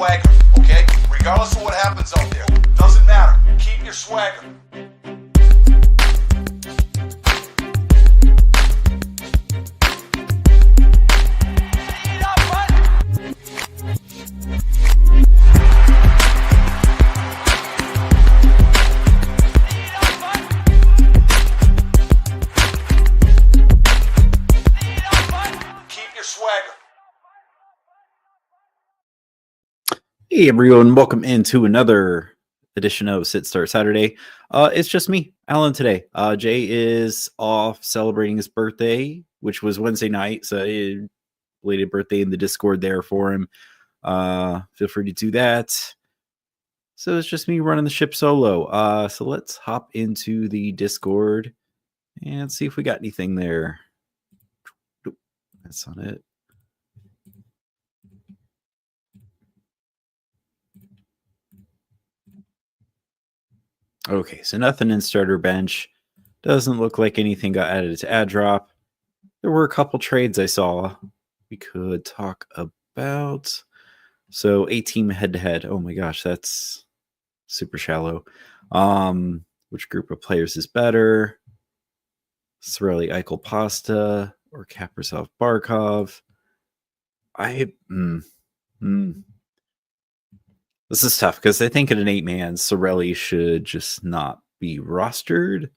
swagger, okay? Regardless of what happens out there. Doesn't matter. Keep your swagger. Hey everyone, welcome into another edition of Sit Start Saturday. It's just me, Alan, today. Jay is off celebrating his birthday, which was Wednesday night, so belated birthday in the Discord there for him. Feel free to do that. So it's just me running the ship solo. So let's hop into the Discord and see if we got anything there. That's not it. Okay, so nothing in starter bench. Doesn't look like anything got added to ad drop. There were a couple trades I saw we could talk about. So 8-team head-to-head. Oh my gosh, that's super shallow. Which group of players is better? Cirelli, Eichel, Pasta, or Kaprizov, Barkov? This is tough because I think in an 8-man, Cirelli should just not be rostered.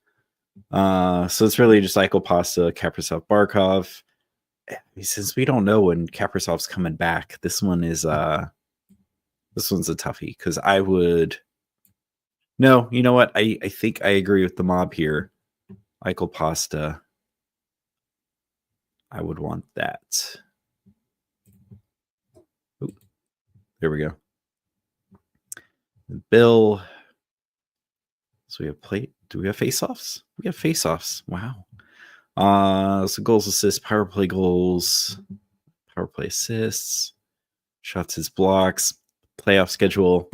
So it's really just Eichel, Pasta, Kaprizov, Barkov. Since we don't know when Kaprizov's coming back, this one's a toughie because I would. No, you know what? I think I agree with the mob here. Eichel, Pasta. I would want that. Ooh, there we go. Bill. So we have plate. Do we have face-offs? We have face-offs. Wow. So goals, assists, power play goals, power play assists, shots, his blocks, playoff schedule.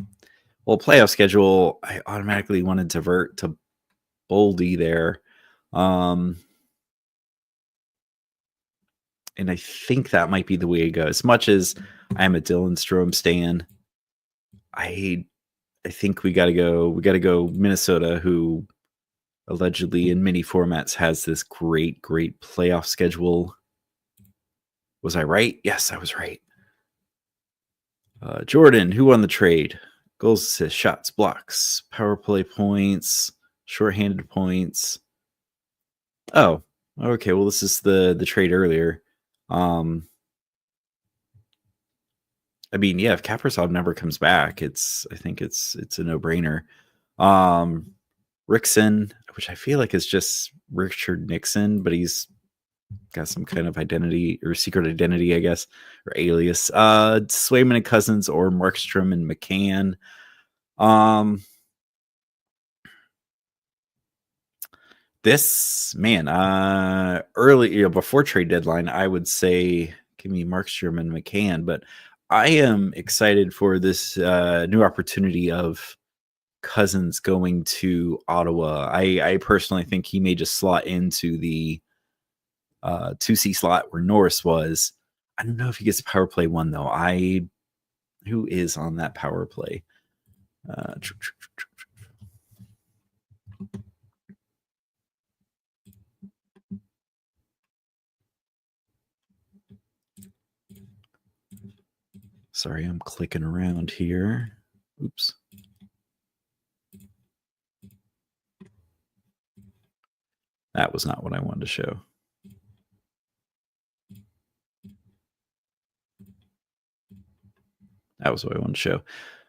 Well, playoff schedule, I automatically want to divert to Boldy there. And I think that might be the way to go. As much as I'm a Dylan Strome stan, I think we got to go Minnesota, who allegedly in many formats has this great playoff schedule. Was I right? Yes, I was right. Jordan, who won the trade? Goals, assists, shots, blocks, power play points, shorthanded points. Oh, okay. Well, this is the trade earlier. I mean, yeah, if Kaprizov never comes back, I think it's a no-brainer. Rickson, which I feel like is just Richard Nixon, but he's got some kind of identity or secret identity, I guess, or alias. Swayman and Cousins or Markstrom and McCann. This man, early, before trade deadline, I would say give me Markstrom and McCann, but I am excited for this new opportunity of Cousins going to Ottawa. I personally think he may just slot into the 2C slot where Norris was. I don't know if he gets power play one though. Who is on that power play? Sorry, I'm clicking around here. Oops. That was not what I wanted to show. That was what I wanted to show.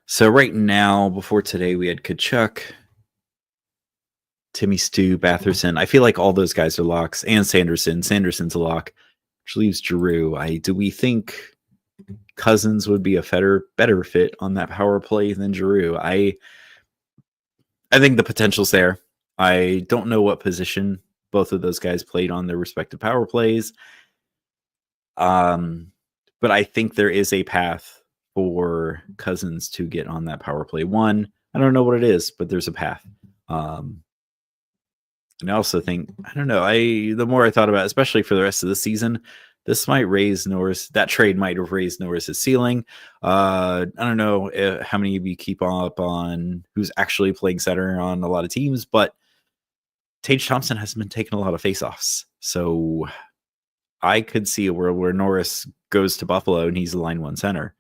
So right now, before today, we had Tkachuk, Timmy Stu, Batherson. I feel like all those guys are locks, and Sanderson. Sanderson's a lock, which leaves Giroux. Do we think Cousins would be a better fit on that power play than Giroux? I think the potential's there. I don't know what position both of those guys played on their respective power plays. But I think there is a path for Cousins to get on that power play one. I don't know what it is, but there's a path. And I also think, I don't know, the more I thought about it, especially for the rest of the season, this might raise Norris. That trade might have raised Norris's ceiling. I don't know how many of you keep up on who's actually playing center on a lot of teams, but Tage Thompson hasn't been taking a lot of faceoffs. So I could see a world where Norris goes to Buffalo and he's a line one center.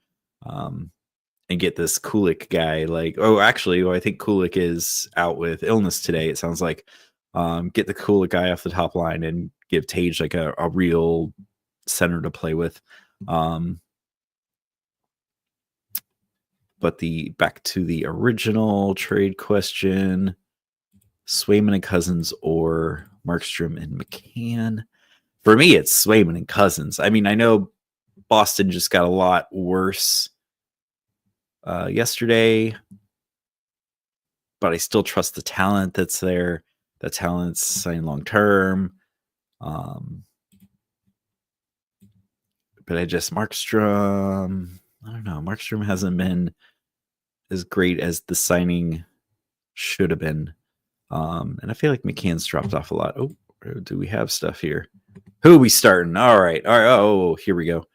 And get this Kulik guy I think Kulik is out with illness today. It sounds like get the Kulik guy off the top line and give Tage like a real center to play with. But back to the original trade question, Swayman and Cousins or Markstrom and McCann. For me, it's Swayman and Cousins. I mean, I know Boston just got a lot worse yesterday, but I still trust the talent that's there. The talent's signed long term. But Markstrom, I don't know. Markstrom hasn't been as great as the signing should have been. And I feel like McCann's dropped off a lot. Oh, do we have stuff here? Who are we starting? All right. Oh, here we go.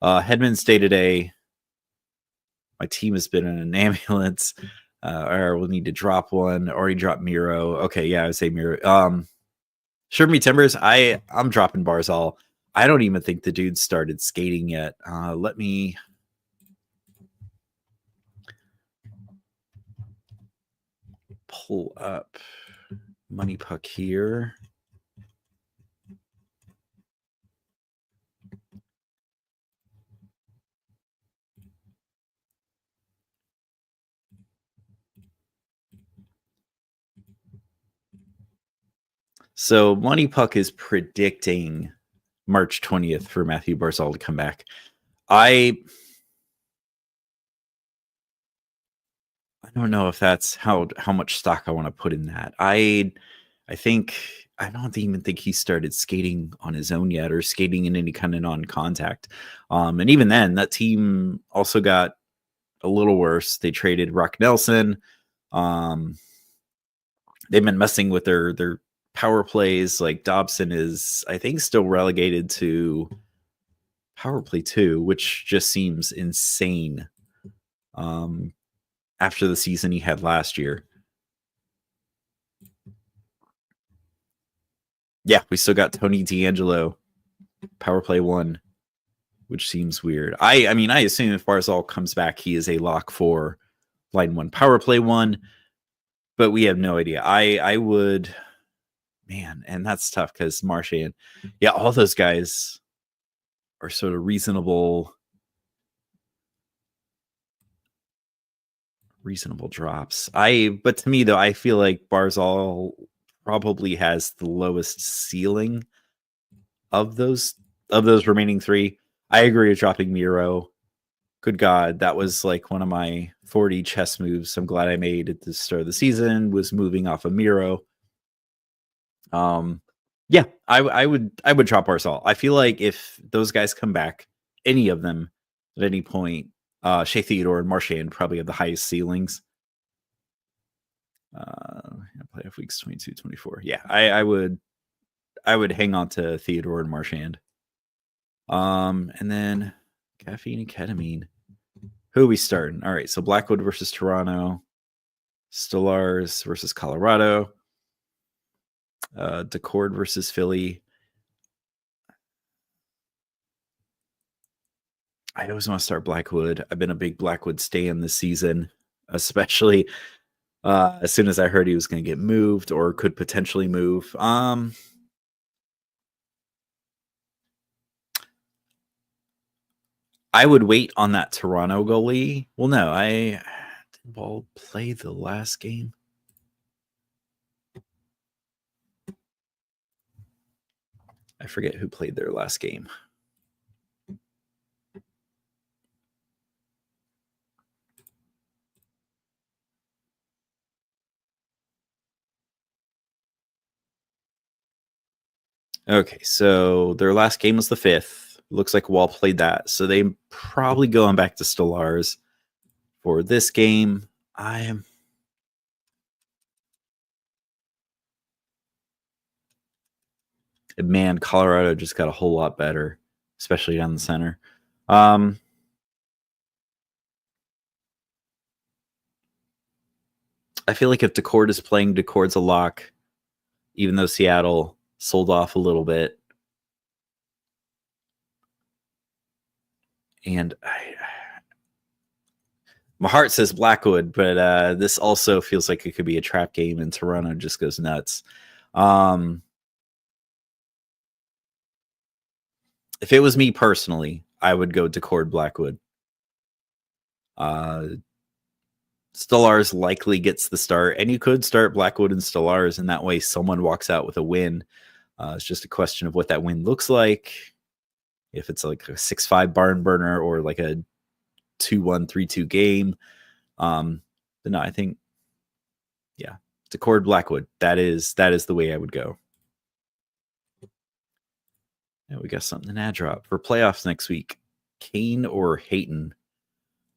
Hedman's day to day. My team has been in an ambulance. Or we'll need to drop one. Already dropped Miro. Okay, yeah, I would say Miro. Sure me Timbers. I'm dropping Barzal. I don't even think the dude started skating yet. Let me pull up Money Puck here. So Money Puck is predicting March 20th for Matthew Barzal to come back. I don't know if that's how much stock I want to put in that. I don't even think he started skating on his own yet or skating in any kind of non-contact. And even then, that team also got a little worse. They traded Rock Nelson. They've been messing with their power plays. Like Dobson is, I think, still relegated to power play 2, which just seems insane after the season he had last year. Yeah, we still got Tony DeAngelo, power play 1, which seems weird. I mean, I assume if Barzal comes back, he is a lock for line 1, power play 1, but we have no idea. I would, man, and that's tough because Marchand, yeah, all those guys are sort of reasonable drops. But to me though, I feel like Barzal probably has the lowest ceiling of those remaining 3. I agree with dropping Miro. Good God, that was like one of my 40 chess moves I'm glad I made at the start of the season, was moving off of Miro. Yeah, I would drop Barzal. I feel like if those guys come back, any of them at any point, Shea Theodore and Marchand probably have the highest ceilings. Playoff weeks 22, 24. Yeah, I would hang on to Theodore and Marchand. And then caffeine and ketamine. Who are we starting? All right, so Blackwood versus Toronto, Stolarz versus Colorado, Decord versus Philly. I always want to start Blackwood. I've been a big Blackwood stan this season, especially as soon as I heard he was going to get moved or could potentially move. I would wait on that Toronto goalie. Well, no, did Ball play the last game? I forget who played their last game. Okay, so their last game was the 5th. Looks like Wall played that. So they probably going back to Stolarz for this game. Man, Colorado just got a whole lot better. especially down the center. I feel like if Decord is playing, Decord's a lock, even though Seattle sold off a little bit. And my heart says Blackwood, but this also feels like it could be a trap game, and Toronto just goes nuts. If it was me personally, I would go Decord Blackwood. Stolarz likely gets the start, and you could start Blackwood and Stolarz, and that way someone walks out with a win. It's just a question of what that win looks like. If it's like a 6-5 barn burner or like a 2-1, 3-2 game. But no, I think, yeah, Decord Blackwood. That is the way I would go. And we got something to add drop for playoffs next week. Kane or Hayton?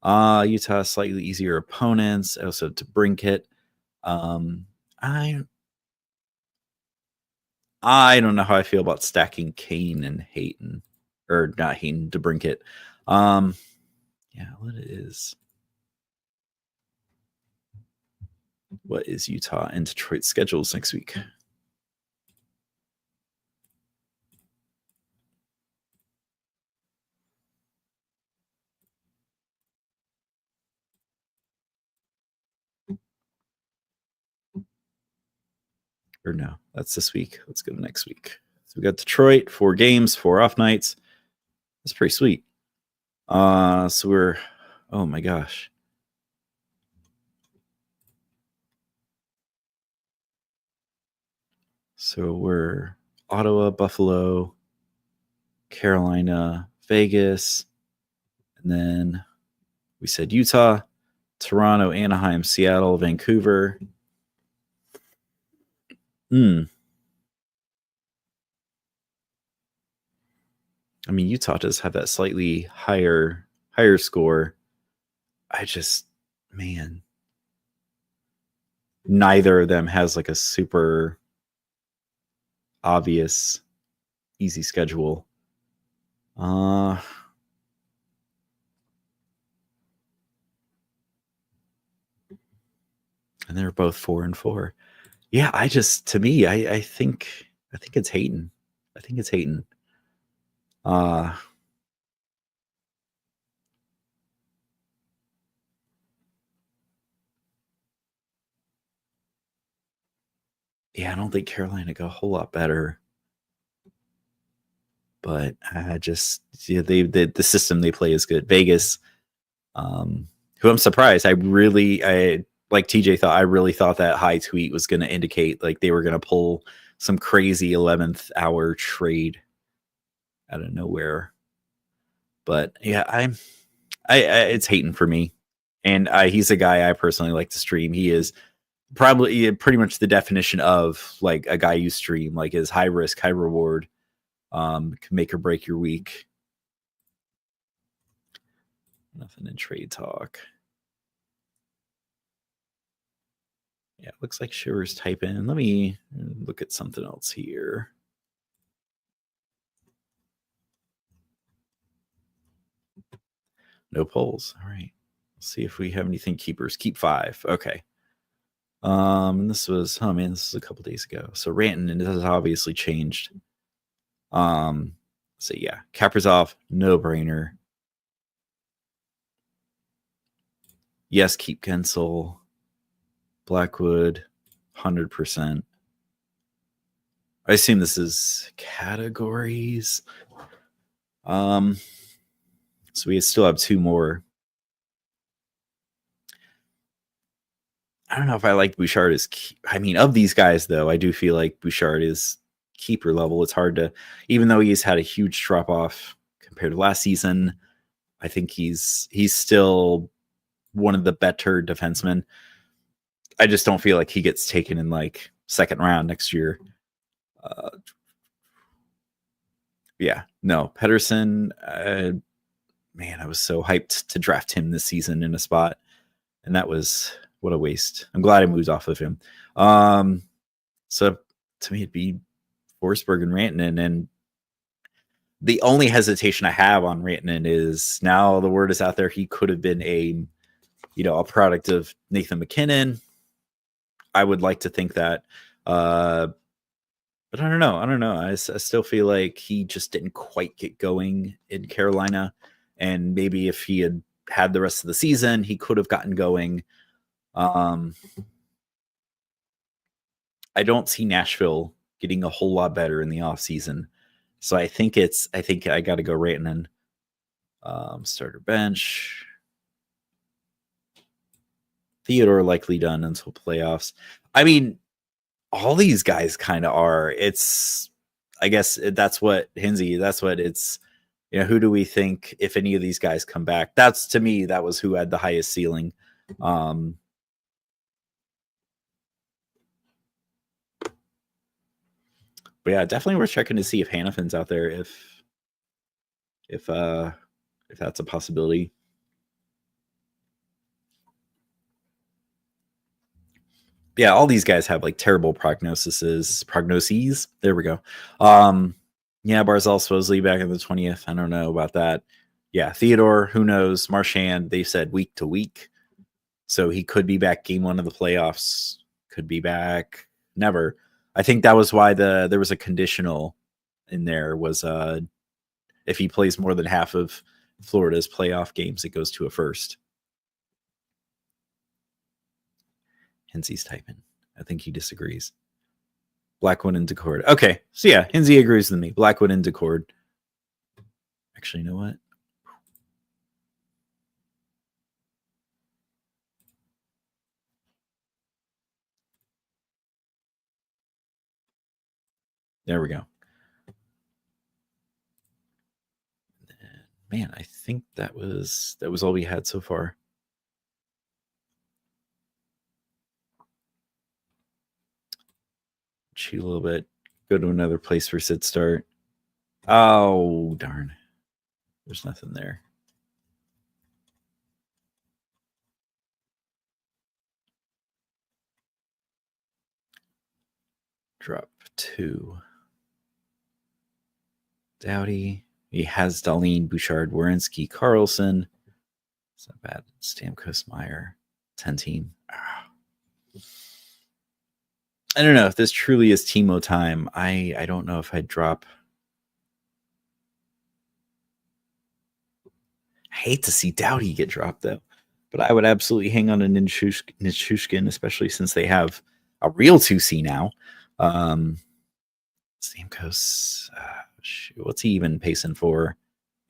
Utah slightly easier opponents. Also to Brinkett. I don't know how I feel about stacking Kane and Hayton, or not Hayton, to Brinkett. Yeah, what is Utah and Detroit schedules next week? Or no, that's this week. Let's go to next week. So we got Detroit, 4 games, 4 off nights. That's pretty sweet. So we're, oh my gosh. So we're Ottawa, Buffalo, Carolina, Vegas, and then we said Utah, Toronto, Anaheim, Seattle, Vancouver. I mean, Utah does have that slightly higher score. I just, man, neither of them has like a super obvious easy schedule. And they're both 4-4. Yeah, I think it's Hayton. I think it's Hayton. Yeah, I don't think Carolina got a whole lot better. But the system they play is good. Vegas, who I'm surprised. I like TJ thought. I really thought that high tweet was going to indicate like they were going to pull some crazy 11th hour trade out of nowhere. But yeah, it's Hayton for me, and he's a guy I personally like to stream. He is probably pretty much the definition of like a guy you stream, like is high risk, high reward. Can make or break your week. Nothing in trade talk. Yeah, it looks like Shiver's type in. Let me look at something else here. No polls. All right. Let's see if we have anything keepers. Keep 5. Okay. And this was, this is a couple days ago. So Ranton, and this has obviously changed. So yeah, Kaprizov, no brainer. Yes, keep Gensel. Blackwood, 100%. I assume this is categories. So we still have 2 more. I don't know if I like Bouchard as of these guys though, I do feel like Bouchard is keeper level. It's hard to, even though he's had a huge drop off compared to last season, I think he's still one of the better defensemen. I just don't feel like he gets taken in like 2nd round next year. Yeah, no, Pettersson, man, I was so hyped to draft him this season in a spot, and that was, what a waste. I'm glad I moved off of him. So to me, it'd be Forsberg and Rantanen, and The only hesitation I have on Rantanen is now the word is out there he could have been a product of Nathan McKinnon. I would like to think that. But I don't know. I still feel like he just didn't quite get going in Carolina. And maybe if he had the rest of the season, he could have gotten going. I don't see Nashville getting a whole lot better in the offseason. So I think I got to go Rantanen. Starter bench. Theodore likely done until playoffs. I mean, all these guys kind of are. I guess that's what Hinsey, that's what it's, who do we think if any of these guys come back? That's, to me, that was who had the highest ceiling. But yeah, definitely worth checking to see if Hanifin's out there, if that's a possibility. Yeah, all these guys have like terrible prognoses. There we go. Yeah, Barzal supposedly back in the 20th. I don't know about that. Yeah, Theodore, who knows? Marchand, they said week to week. So he could be back game 1 of the playoffs. Could be back. Never. I think that was why there was a conditional in there was if he plays more than half of Florida's playoff games, it goes to a first. Hinsey's typing. I think he disagrees. Blackwood and Decord. Okay, so yeah, Hinsey agrees with me. Blackwood and Decord. Actually, you know what? There we go. Man, I think that was all we had so far. Cheat a little bit. Go to another place for sit start. Oh, darn. There's nothing there. Drop 2. Doughty. He has Dahlin, Bouchard, Werenski, Carlson. It's not bad. Stamkos, Meyer. 10 team. I don't know if this truly is Timo time. I don't know if I'd drop. I hate to see Doughty get dropped though, but I would absolutely hang on to Nichushkin, especially since they have a real 2C now. Stamkos, what's he even pacing for?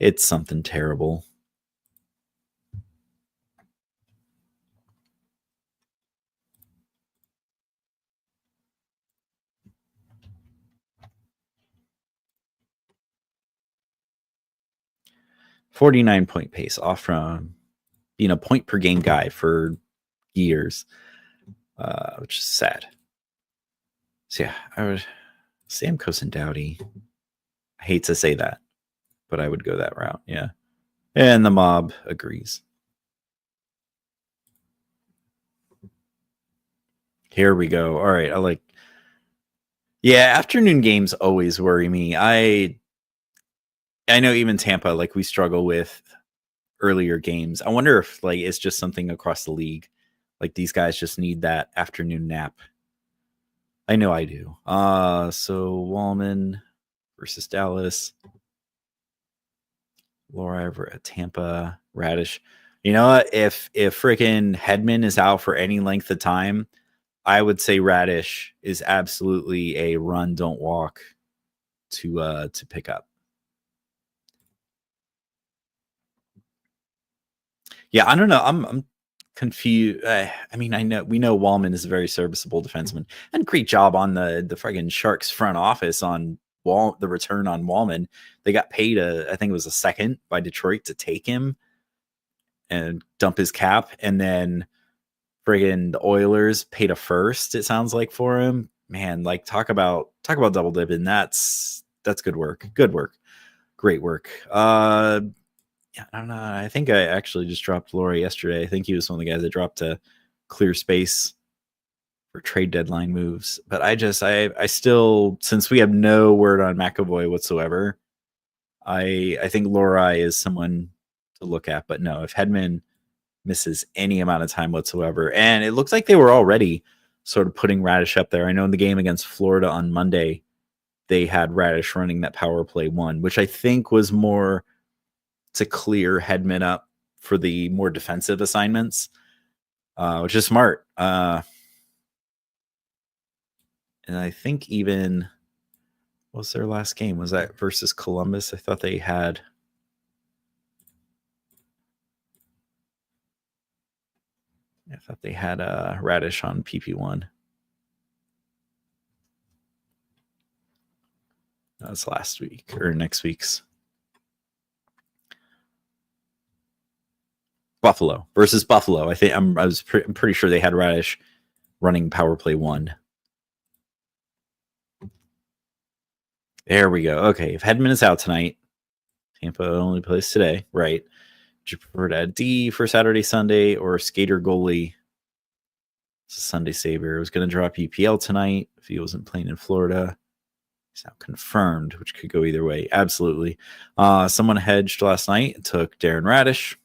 It's something terrible. .49 pace, off from being a point per game guy for years, which is sad. So yeah, I would Stamkos and Doughty. I hate to say that, but I would go that route. Yeah, and the mob agrees. Here we go. All right, afternoon games always worry me. I know even Tampa, like, we struggle with earlier games. I wonder if like it's just something across the league. Like these guys just need that afternoon nap. I know I do. So Wallman versus Dallas. Laura over at Tampa. Radish. You know what? If freaking Hedman is out for any length of time, I would say Radish is absolutely a run, don't walk to pick up. Yeah, I don't know. I'm confused. I mean, we know Wallman is a very serviceable defenseman, and great job on the friggin' Sharks front office on the return on Wallman. They got paid I think it was a second by Detroit to take him and dump his cap, and then friggin' the Oilers paid a first. It sounds like for him. Man, like talk about double dipping. That's good work. Good work. Great work. Yeah, I don't know. I think I actually just dropped Laurie yesterday. I think he was one of the guys that dropped to clear space for trade deadline moves. But I still, since we have no word on McAvoy whatsoever, I think Lorai is someone to look at, but no, if Hedman misses any amount of time whatsoever, and it looks like they were already sort of putting Radish up there. I know in the game against Florida on Monday, they had Radish running that power play 1, which I think was more to clear Hedman up for the more defensive assignments, which is smart. And I think even, what was their last game? Was that versus Columbus? I thought they had. I thought they had Radish on PP1. That was last week or next week's. Buffalo versus Buffalo. I think I'm pretty sure they had Radish running power play 1. There we go. Okay, if Hedman is out tonight, Tampa only plays today, right? Would you prefer to add D for Saturday, Sunday, or skater goalie? It's a Sunday saver. I was going to drop EPL tonight if he wasn't playing in Florida. He's now confirmed, which could go either way. Absolutely. Someone hedged last night and took Darren Radish.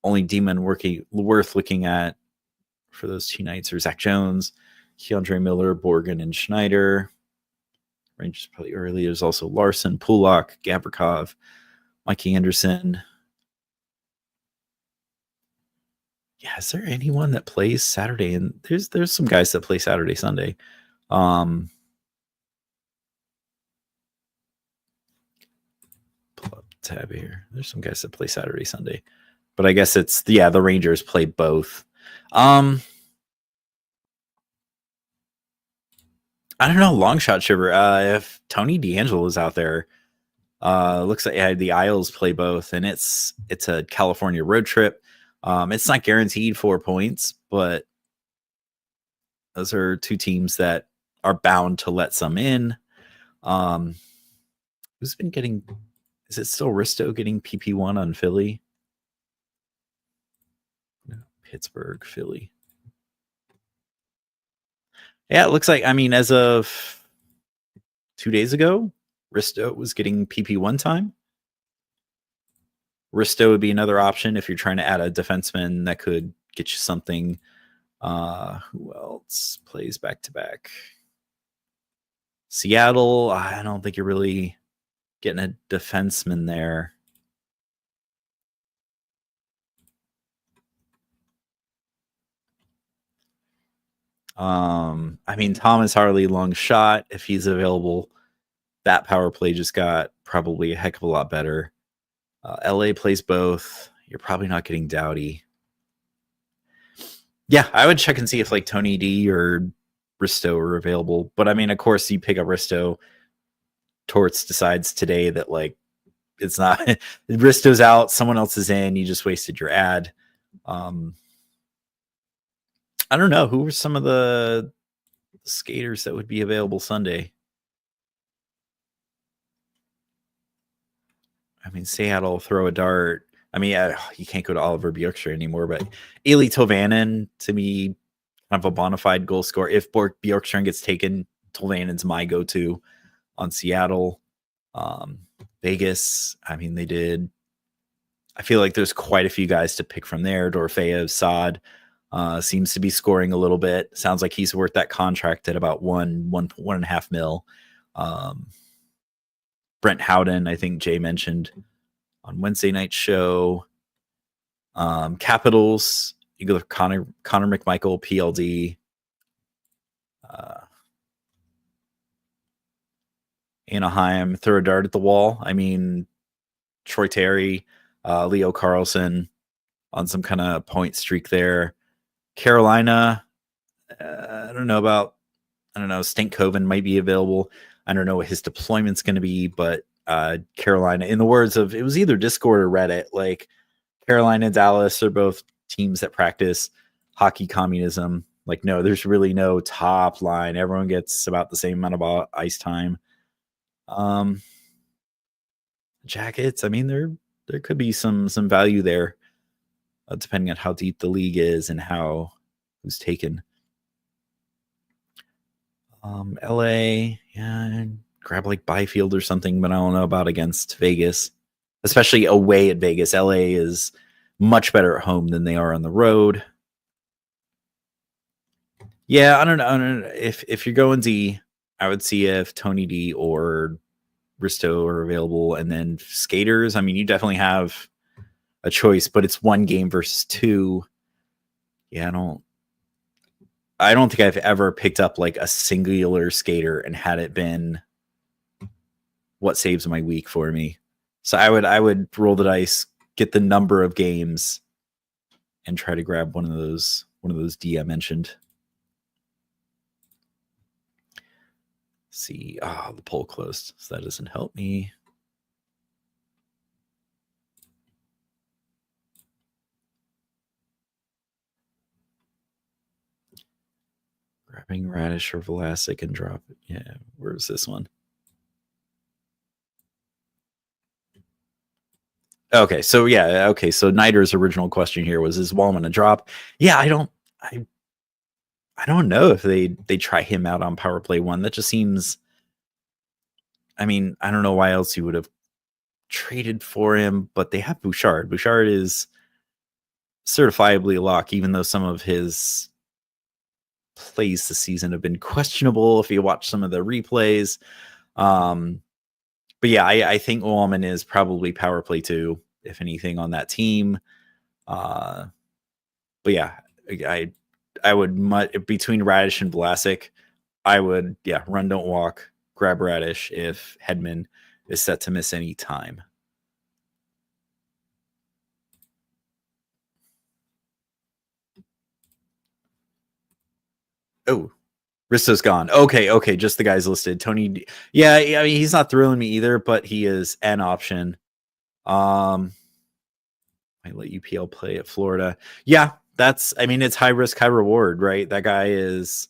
Only demon worth looking at for those 2 nights are Zach Jones, Keandre Miller, Borgen, and Schneider. Rangers probably early. There's also Larson, Pulak, Gavrikov, Mikey Anderson. Yeah, is there anyone that plays Saturday? And there's some guys that play Saturday, Sunday. Pull up the tab here. There's some guys that play Saturday, Sunday. But I guess it's the Rangers play both. I don't know, long shot shiver. If Tony DeAngelo is out there, looks like the Isles play both, and it's a California road trip. It's not guaranteed 4 points, but those are 2 teams that are bound to let some in. Who's been getting? Is it still Risto getting PP1 on Philly? No, Pittsburgh, Philly. Yeah, it looks like, as of 2 days ago, Risto was getting PP1 time. Risto would be another option if you're trying to add a defenseman that could get you something. Who else plays back-to-back? Seattle, I don't think you're really getting a defenseman there. Thomas Harley, long shot, if he's available. That power play just got probably a heck of a lot better. LA plays both. You're probably not getting Doughty. Yeah, I would check and see if Tony D or Risto are available. But of course, you pick up Risto. Torts decides today that it's not Risto's out, someone else is in. You just wasted your ad. I don't know. Who were some of the skaters that would be available Sunday? Seattle throw a dart. You can't go to Oliver Bjorkstrand anymore, but Eli Tovanen, to me, kind of a bona fide goal scorer. If Bjorkstrand gets taken, Tovanen's my go-to on Seattle. Vegas, they did. I feel like there's quite a few guys to pick from there. Dorofeyev, Saad seems to be scoring a little bit. Sounds like he's worth that contract at about 1.5 mil. Brent Howden, I think Jay mentioned on Wednesday night show. Capitals, you go with Connor McMichael, PLD. Anaheim, throw a dart at the wall. Troy Terry, Leo Carlson on some kind of point streak there. Carolina, I don't know, Stankoven might be available. I don't know what his deployment's going to be, but Carolina, in the words of, it was either Discord or Reddit, Carolina and Dallas are both teams that practice hockey communism. No, there's really no top line. Everyone gets about the same amount of ice time. Jackets, there could be some value there, depending on how deep the league is and who's taken. LA, yeah, grab like Byfield or something, but I don't know about against Vegas, especially away at Vegas. LA is much better at home than they are on the road. Yeah, I don't know. If you're going D, I would see if Tony D or Risto are available, and then skaters. I mean, you definitely have a choice, but it's one game versus two. Yeah, I don't think I've ever picked up like a singular skater and had it been what saves my week for me. So I would roll the dice, get the number of games, and try to grab one of those D I mentioned. See, the poll closed, so that doesn't help me. Grabbing Radish or Vlasic and drop it. Yeah, where's this one? Okay, so yeah, okay, so Nider's original question here was, is Wallman a drop? Yeah, I don't know if they try him out on power play one. That just seems, I mean, I don't know why else you would have traded for him, but they have Bouchard. Bouchard is certifiably a lock, even though some of his plays this season have been questionable if you watch some of the replays. But yeah, I think Wallman is probably power play two, if anything, on that team. But yeah, I would between Radish and Vlasic, I would run don't walk, grab Radish if Hedman is set to miss any time. Oh, Risto's gone. Okay, just the guys listed. Tony, yeah, I mean he's not thrilling me either, but he is an option. I let UPL play at Florida. Yeah, it's high risk, high reward, right? That guy is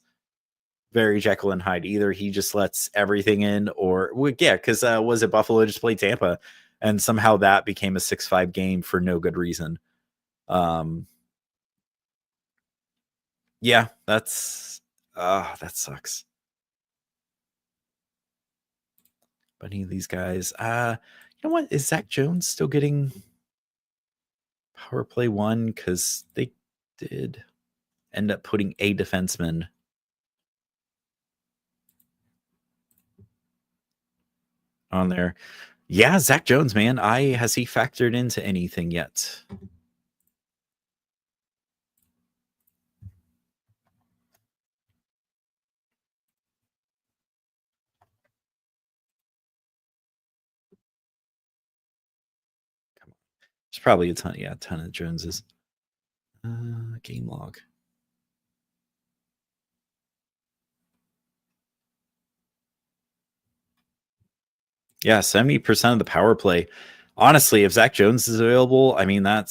very Jekyll and Hyde. Either he just lets everything in, or because was it Buffalo just played Tampa, and somehow that became a 6-5 game for no good reason. Yeah, that sucks. But any of these guys, you know what? Is Zach Jones still getting power play one? Because they did end up putting a defenseman on there. Yeah, Zach Jones, man. Has he factored into anything yet? Come on. There's probably a ton of Joneses. Game log. Yeah, 70% of the power play. Honestly, if Zach Jones is available, I mean, I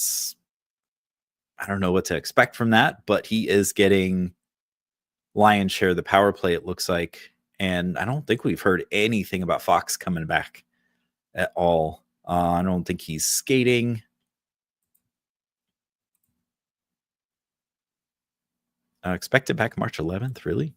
don't know what to expect from that, but he is getting lion's share of the power play, it looks like. And I don't think we've heard anything about Fox coming back at all. I don't think he's skating. Expected back March 11th, really?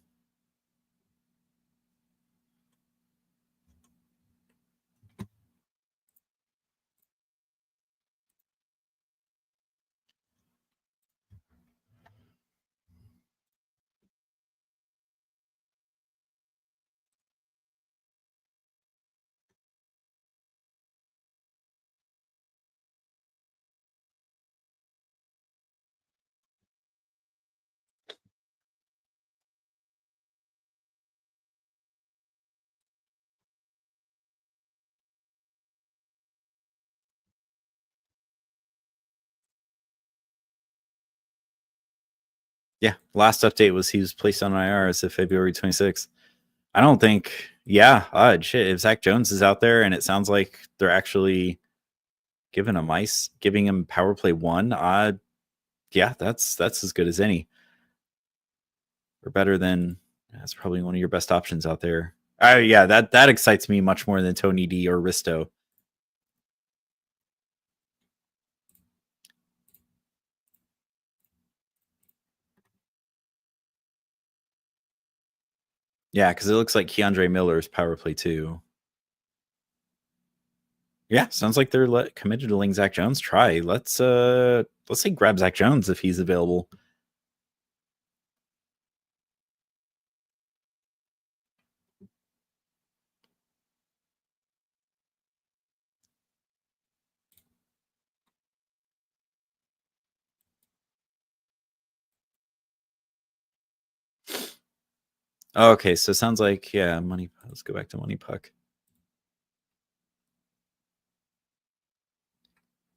Yeah, last update was he was placed on IR as of February 26th. I don't think, shit. If Zach Jones is out there and it sounds like they're actually giving him power play one, that's as good as any. Or better than, that's probably one of your best options out there. That excites me much more than Tony D or Risto. Yeah, because it looks like Keandre Miller's power play too. Yeah, sounds like they're committed to letting Zach Jones try. Let's say grab Zach Jones if he's available. Okay, so sounds like money. Let's go back to Money Puck.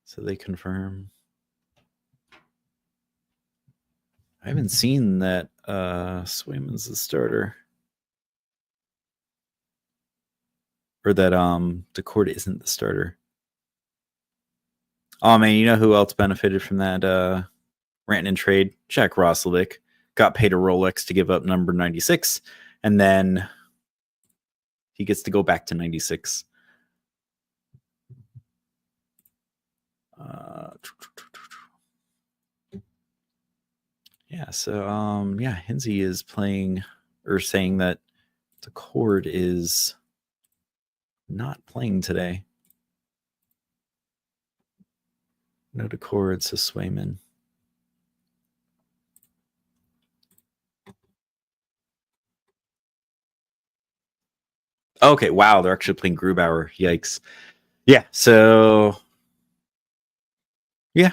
So they confirm. I haven't seen that Swayman's the starter. Or that Decord isn't the starter. Oh man, you know who else benefited from that Rantanen trade? Jack Roslovic got paid a Rolex to give up number 96, and then he gets to go back to 96. Yeah, so Hinsey is playing or saying that Decord is not playing today. No Decord, so Swayman. Okay, wow, they're actually playing Grubauer. Yikes. Yeah, so yeah,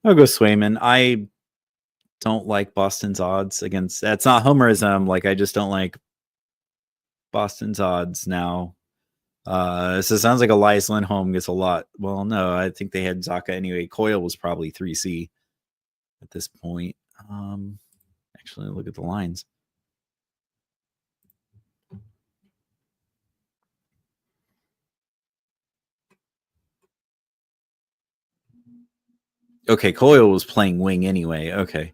I'll go Swayman. I don't like Boston's odds against. That's not homerism. Like I just don't like Boston's odds now. So it sounds like Elias Lindholm gets a lot. Well, no, I think they had Zaka anyway. Coyle was probably 3C at this point. Actually, look at the lines. Okay, Coyle was playing wing anyway. Okay,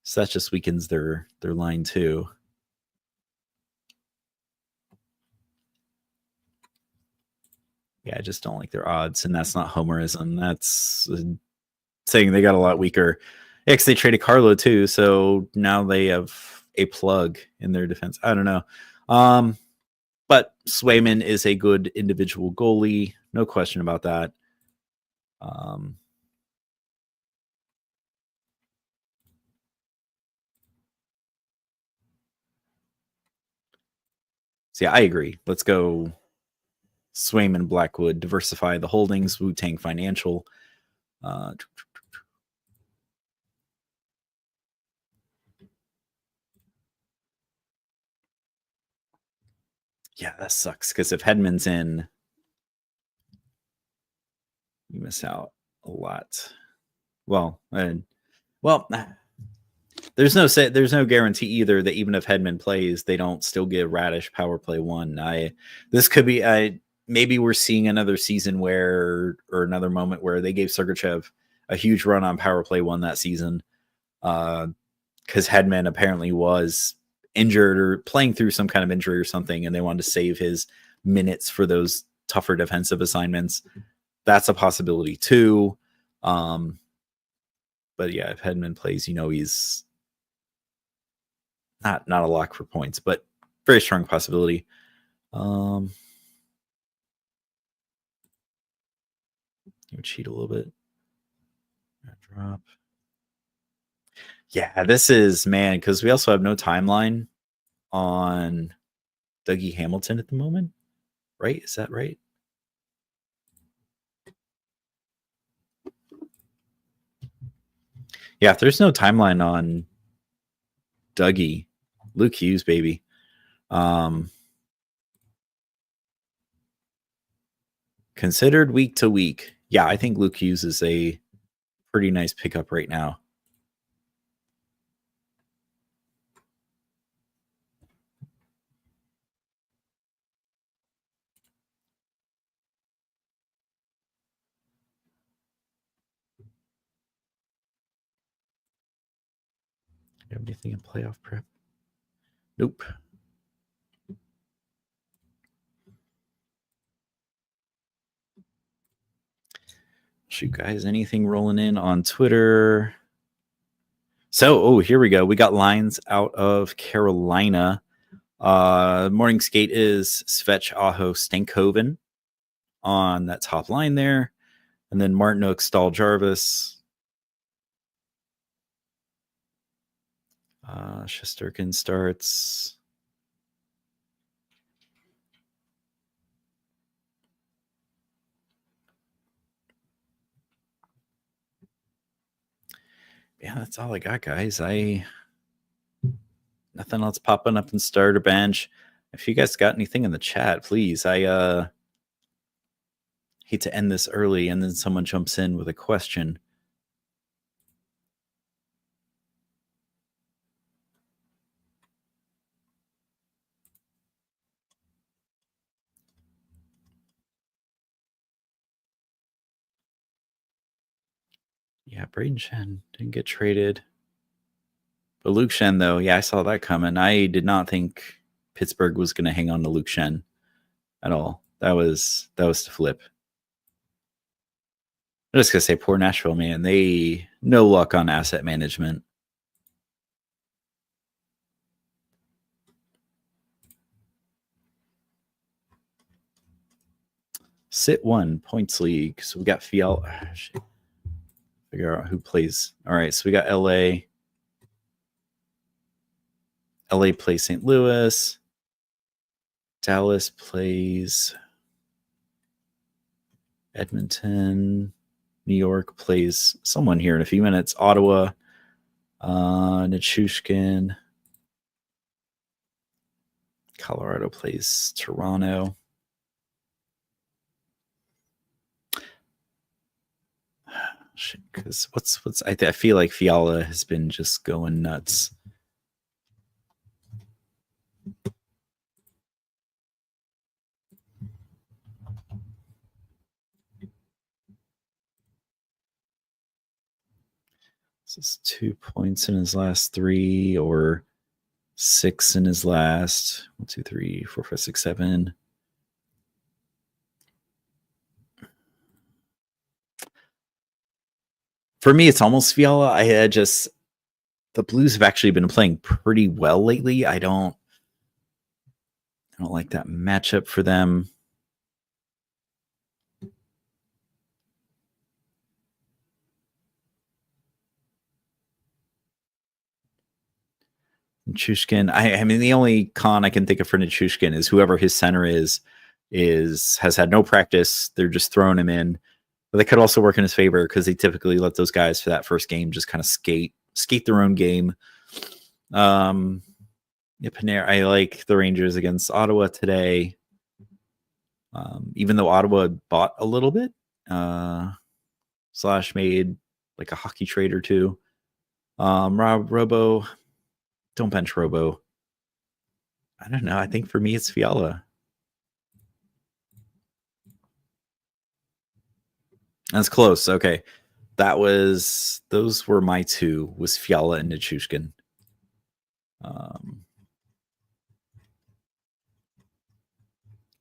so that just weakens their line too. Yeah, I just don't like their odds, and that's not homerism. That's saying they got a lot weaker. Yeah, because they traded Carlo too, so now they have a plug in their defense. I don't know. But Swayman is a good individual goalie, no question about that. So yeah, I agree. Let's go Swayman Blackwood, diversify the holdings, Wu-Tang Financial. Yeah, that sucks because if Hedman's in, you miss out a lot. Well, there's no guarantee either that even if Hedman plays, they don't still get Radish power play one. This could be maybe we're seeing another season or another moment where they gave Sergachev a huge run on power play one that season because Hedman apparently was injured or playing through some kind of injury or something, and they wanted to save his minutes for those tougher defensive assignments. That's a possibility too. But yeah, if Hedman plays, he's not a lock for points, but very strong possibility. You cheat a little bit. Drop. Yeah, this is because we also have no timeline on Dougie Hamilton at the moment, right? Is that right? Yeah, if there's no timeline on Dougie, Luke Hughes, baby. Considered week to week. Yeah, I think Luke Hughes is a pretty nice pickup right now. You have anything in playoff prep? Nope. Shoot, guys, anything rolling in on Twitter? So, here we go. We got lines out of Carolina. Morning skate is Svech, Aho, Stankoven on that top line there. And then Martinook, Stahl, Jarvis. Shesterkin starts. Yeah, that's all I got, guys. Nothing else popping up in starter bench. If you guys got anything in the chat, please. I hate to end this early and then someone jumps in with a question. Yeah, Braden Shen didn't get traded. But Luke Shen, though, yeah, I saw that coming. I did not think Pittsburgh was going to hang on to Luke Shen at all. That was to flip. I'm just going to say poor Nashville, man. They no luck on asset management. Sit 1 points league. So we got Fiala. Figure out who plays. All right, so we got LA. LA plays St. Louis. Dallas plays Edmonton. New York plays someone here in a few minutes. Ottawa. Nichushkin. Colorado plays Toronto. Because I feel like Fiala has been just going nuts. This is 2 points in his last 3 or 6 in his last 1, 2, 3, 4, 5, 6, 7. For me, it's almost Fiala. The Blues have actually been playing pretty well lately. I don't like that matchup for them. Nichushkin. I mean, the only con I can think of for Nichushkin is whoever his center has had no practice. They're just throwing him in. But that could also work in his favor because they typically let those guys for that first game just kind of skate their own game. Panera, I like the Rangers against Ottawa today. Even though Ottawa bought a little bit, / made like a hockey trade or two. Robo, don't bench Robo. I don't know. I think for me it's Fiala. That's close. Okay. Those were my 2, was Fiala and Nichushkin.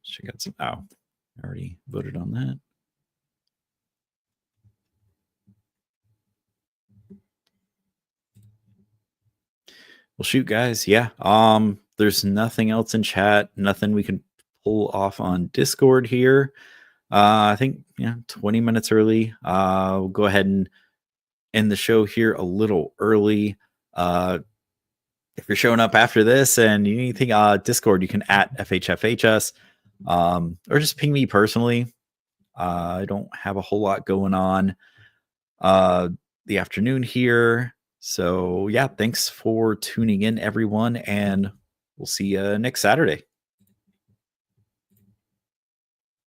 She got some. I already voted on that. Well, shoot, guys. Yeah. There's nothing else in chat. Nothing we can pull off on Discord here. I think 20 minutes early. We'll go ahead and end the show here a little early. If you're showing up after this and you need anything, Discord, you can @FHFHS, or just ping me personally. I don't have a whole lot going on the afternoon here. So yeah, thanks for tuning in, everyone, and we'll see you next Saturday.